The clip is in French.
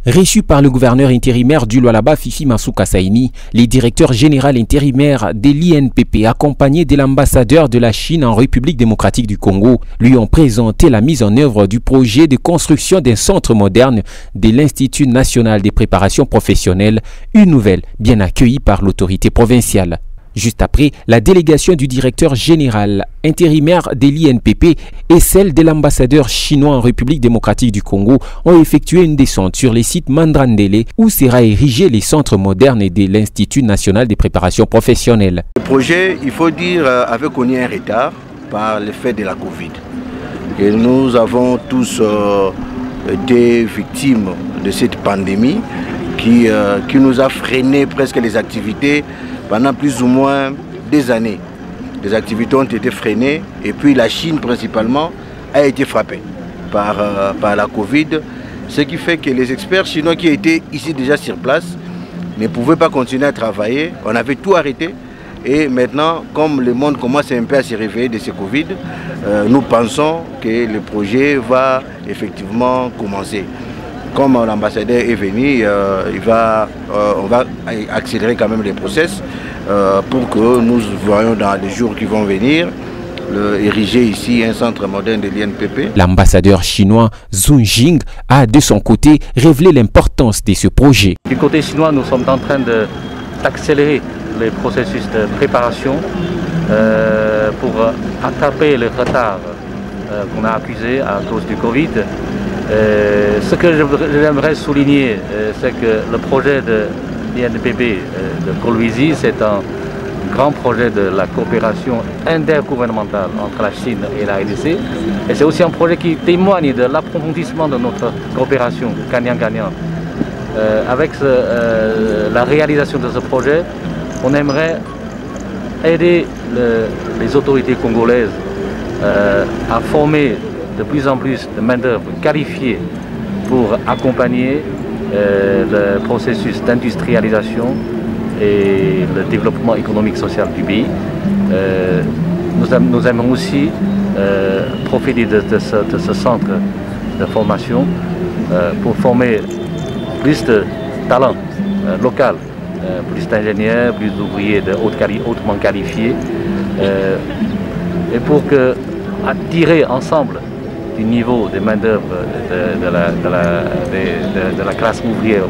Reçu par le gouverneur intérimaire du Lualaba, Fifi Masuka Saini, les directeurs généraux intérimaires de l'INPP, accompagnés de l'ambassadeur de la Chine en République démocratique du Congo, lui ont présenté la mise en œuvre du projet de construction d'un centre moderne de l'Institut national des préparations professionnelles, une nouvelle bien accueillie par l'autorité provinciale. Juste après, la délégation du directeur général intérimaire de l'INPP et celle de l'ambassadeur chinois en République démocratique du Congo ont effectué une descente sur les sites Mandrandele où sera érigé les centres modernes de l'Institut national des préparations professionnelles. Le projet, il faut dire, avait connu un retard par l'effet de la Covid. Et nous avons tous été victimes de cette pandémie qui nous a freiné presque les activités pendant plus ou moins des années. Les activités ont été freinées et puis la Chine principalement a été frappée par la Covid, ce qui fait que les experts chinois qui étaient ici déjà sur place ne pouvaient pas continuer à travailler. On avait tout arrêté et maintenant, comme le monde commence un peu à se réveiller de ce Covid, nous pensons que le projet va effectivement commencer. Comme l'ambassadeur est venu, on va accélérer quand même les process pour que nous voyons dans les jours qui vont venir ériger ici un centre moderne de l'INPP. L'ambassadeur chinois Zhu Jing a de son côté révélé l'importance de ce projet. Du côté chinois, nous sommes en train d'accélérer les processus de préparation pour attraper le retard qu'on a accusé à cause du Covid. Ce que j'aimerais souligner, c'est que le projet de l'INPP de Kolwezi, c'est un grand projet de la coopération intergouvernementale entre la Chine et la RDC. Et c'est aussi un projet qui témoigne de l'approfondissement de notre coopération gagnant-gagnant. Avec la réalisation de ce projet, on aimerait aider les autorités congolaises à former de plus en plus de main-d'œuvre qualifiée pour accompagner le processus d'industrialisation et le développement économique et social du pays. Nous aimons aussi profiter de ce centre de formation pour former plus de talents locaux, plus d'ingénieurs, plus d'ouvriers hautement qualifiés, et pour attirer ensemble du niveau de main-d'œuvre de la classe ouvrière